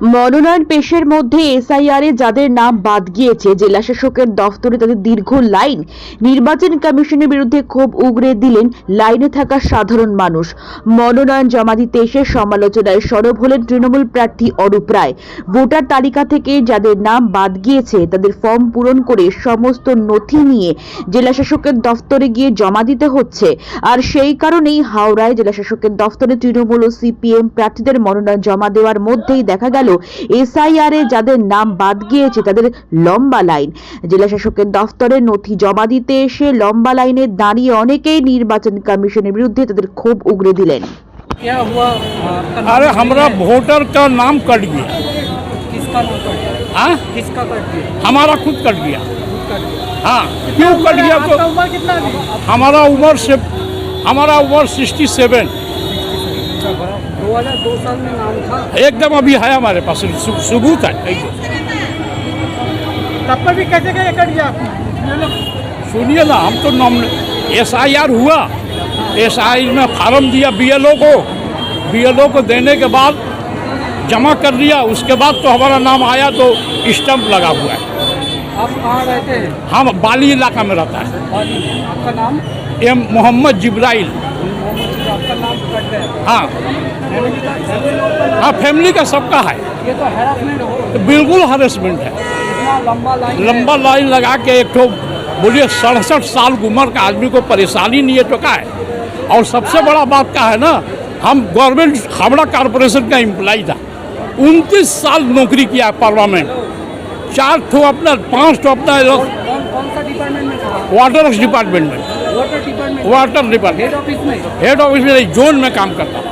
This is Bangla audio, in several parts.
মনোনয়ন পেশের মধ্যে এসআইআর এ যাদের নাম বাদ গিয়েছে, জেলা শাসকের দফতরে তাদের দীর্ঘ লাইন। নির্বাচন কমিশনের বিরুদ্ধে ক্ষোভ উগরে দিলেন লাইনে থাকা সাধারণ মানুষ। মনোনয়ন জমা দিতে এসে সমালোচনায় সরব হলেন তৃণমূল প্রার্থী অরূপ রায়। ভোটার তালিকা থেকে যাদের নাম বাদ গিয়েছে তাদের ফর্ম পূরণ করে সমস্ত নথি নিয়ে জেলা শাসকের দফতরে গিয়ে জমা দিতে হচ্ছে। আর সেই কারণেই হাওড়ায় জেলা শাসকের দফতরে তৃণমূল ও সিপিএম প্রার্থীদের মনোনয়ন জমা দেওয়ার মধ্যেই দেখা গেল এসআইআর এ যাদের নাম বাদ গিয়েছে তাদের লম্বা লাইন। জেলা শাসকের দফতরে নথি জমা দিতে এসে লম্বা লাইনে দাঁড়িয়ে অনেকেই নির্বাচন কমিশনের বিরুদ্ধে তাদের ক্ষোভ উগরে দিলেন। क्या हुआ? अरे हमारा वोटर का नाम कट गया। किसका नाम कट गया? हाँ, किसका कट गया? हमारा खुद कट गया। कट गया। हाँ, क्यों कट गया? तो आपका उम्र कितना है? हमारा उम्र 67। 2002 साल में नाम था। एकदम अभी है हमारे पास सबूत है एकदम। तब पर भी कैसे कैसे कट गया? सुनिए ना, हम तो SIR हुआ, SIR में फार्म दिया BLO को देने के बाद जमा कर दिया। उसके बाद तो हमारा नाम आया तो स्टम्प लगा हुआ है। आप कहाँ रहते हैं? हम बाली इलाका में रहता है। आपका नाम? एम मोहम्मद जिब्राइल। आपका नाम कट गया? हाँ हाँ, फैमिली का सबका है। ये तो हैरासमेंट हो। तो बिल्कुल हरेसमेंट है। इतना लंबा लाइन लगा के एक ठो बोलिए 67 साल की उम्र का आदमी को परेशानी नहीं है तो क्या है। और सबसे बड़ा बात क्या है ना, हम गवर्नमेंट हावड़ा कॉरपोरेशन का एम्प्लॉय था। 29 साल नौकरी किया पार्लियामेंट। 5 ठो अपना कौन सा डिपार्टमेंट में था? वाटर डिपार्टमेंट में। वाटर डिपार्टमेंट हेड ऑफिस में जोन में काम करता था।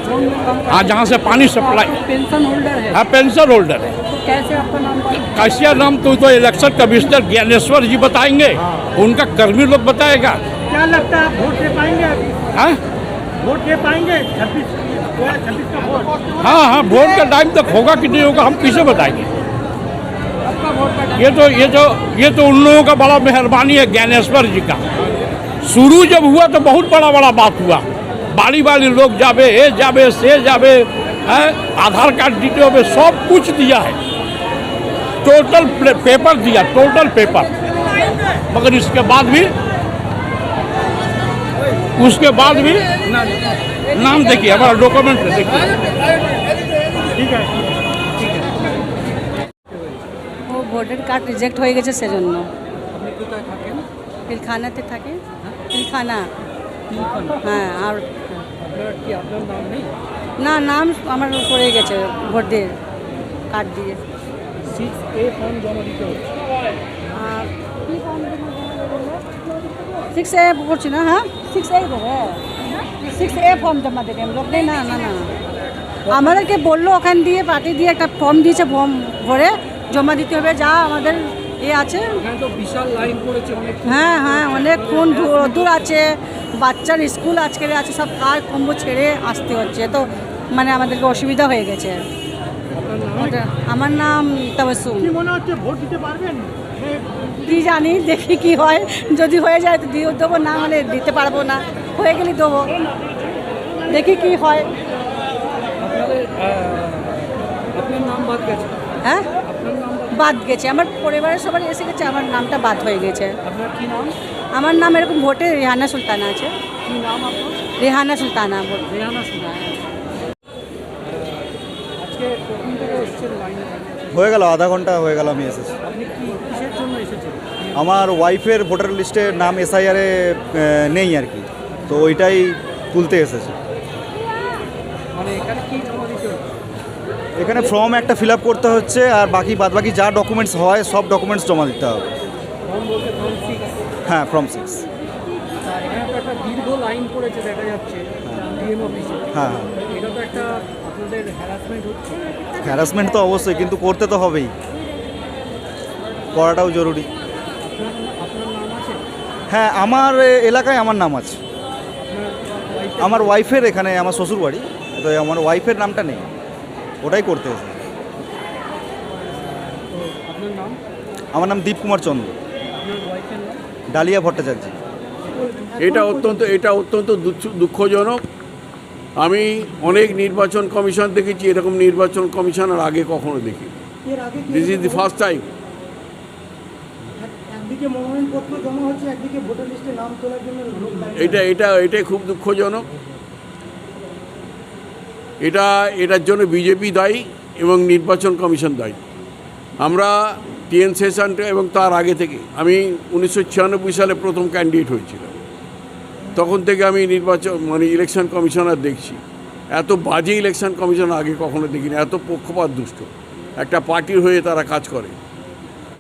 हाँ, जहाँ से पानी सप्लाई। पेंशन होल्डर है? हाँ, पेंशन होल्डर है। तो कैसे आपका नाम? कैसे नाम तो इलेक्शन कमिश्नर ज्ञानेश्वर जी बताएंगे, उनका कर्मी लोग बताएगा। क्या लगता है आप वोट दे पाएंगे अभी? हाँ वोट दे पाएंगे? 26 का वोट? हाँ हाँ, वोट का टाइम तक होगा कि नहीं होगा हम किसे बताएंगे। आपका वोट का ये तो उन लोगों का बड़ा मेहरबानी है ज्ञानेश्वर जी का। शुरू जब हुआ तो बहुत बड़ा बात हुआ। बाली लोग जावे, ये जावे, से जावे, आधार कार्ड डिटेल में सब कुछ दिया है। टोटल पेपर दिया, टोटल पेपर। मगर उसके बाद भी नाम देखिए, हमारा डॉक्यूमेंट देखिए। ठीक है। ও ভোটার কার্ড রিজেক্ট হয়ে গেছে সেজন্য। আপনি কোথায় থাকেন? পিলখানাতে থাকে। পিলখানা। হ্যাঁ। আর আপনার নাম নেই? না, নাম আমার পড়ে গেছে ভোট দিয়ে কার্ড দিয়ে। 6A ফর্ম জমা দিতে হচ্ছে। আর কি ফর্ম 6A করছি না। হ্যাঁ, 6A দেবে। 6A ফর্ম জমা দেবে লোক নেই। না না না, আমাদেরকে বললো ওখান দিয়ে পাঠিয়ে দিয়ে একটা ফর্ম দিয়েছে, ফর্ম ভরে জমা দিতে হবে যা আমাদের আছে। এখানে তো বিশাল লাইন পড়েছে অনেক। হ্যাঁ, অনেকক্ষণ দূর আছে, বাচ্চার স্কুল আজকের আছে, সব কাজ কম্বো ছেড়ে আসতে হচ্ছে, তো মানে আমাদেরকে অসুবিধা হয়ে গেছে। আমার নাম তাবাসসুম। কি মনে হচ্ছে ভোট দিতে পারবেন? কি জানি, দেখি কি হয়। যদি হয়ে যায় তো দিয়ে দেবো, না হলে দিতে পারবো না। হয়ে গেলে দেবো, দেখি কি হয়। আপনার নাম বাদ গেছে? হ্যাঁ, বাদ গেছে। আমার পরিবারের সবাই এসে গেছে, আমার নামটা বাদ হয়ে গেছে। আপনার কি নাম? আমার নাম এরকম ভোটে রেহানা সুলতানা আছে। কি নাম আপনার? রেহানা সুলতানা ভোট। রেহানা সুলতানা। আজকে কখন থেকে এসেছেন লাইনে? হয়ে গেল আধা ঘন্টা হয়ে গেল আমি এসেছি। আপনি কিসের জন্য এসেছেন? আমার ওয়াইফের ভোটার লিস্টে নাম SIR-এ নেই আর কি, তো ওইটাই তুলতে এসেছি। মানে এখানে কি জমা দিতে হচ্ছে? এখানে ফর্ম একটা ফিল আপ করতে হচ্ছে, আর বাকি যা ডকুমেন্টস হয় সব ডকুমেন্টস জমা দিতে হবে। ফর্ম বলতে ফর্ম 6? হ্যাঁ, ফর্ম 6। এখানে তো একটা দীর্ঘ লাইন পড়েছে দেখা যাচ্ছে ডিএম অফিসে। হ্যাঁ, এটা তো একটা আপনাদের হ্যারাসমেন্ট হচ্ছে। হ্যারাসমেন্ট তো অবশ্যই, কিন্তু করতে তো হবেই, করাটাও জরুরি। আপনার নাম আছে? হ্যাঁ, আমার এলাকায় আমার নাম আছে। আমার ওয়াইফের এখানে আমার শ্বশুর বাড়ি, তো আমার ওয়াইফের নামটা নেই, ওটাই করতে এসেছি। আপনার নাম? আমার নাম দীপ কুমার চন্দ্র। আপনার ওয়াইফের নাম? ডালিয়া ভট্টাচার্য। এটা অত্যন্ত দুঃখজনক আমি অনেক নির্বাচন কমিশন দেখেছি, এরকম নির্বাচন কমিশন আর আগে কখনো দেখি। এর আগে কি this is the first time. একদিকে মনোনয়নপত্র জমা হচ্ছে, একদিকে ভোটার লিস্টে নাম তোলার জন্য লোক লাইনে এটাই খুব দুঃখজনক। এটার জন্য বিজেপি দায়ী এবং নির্বাচন কমিশন দায়ী। আমরা টিএন সেশন এবং তার আগে থেকে, আমি 1996 সালে প্রথম ক্যান্ডিডেট হয়েছিলাম, তখন থেকে আমি ইলেকশন কমিশনার দেখছি। এত বাজে ইলেকশন কমিশন আগে কখনো দেখিনি, এত পক্ষপাত দুষ্ট, একটা পার্টির হয়ে তারা কাজ করে।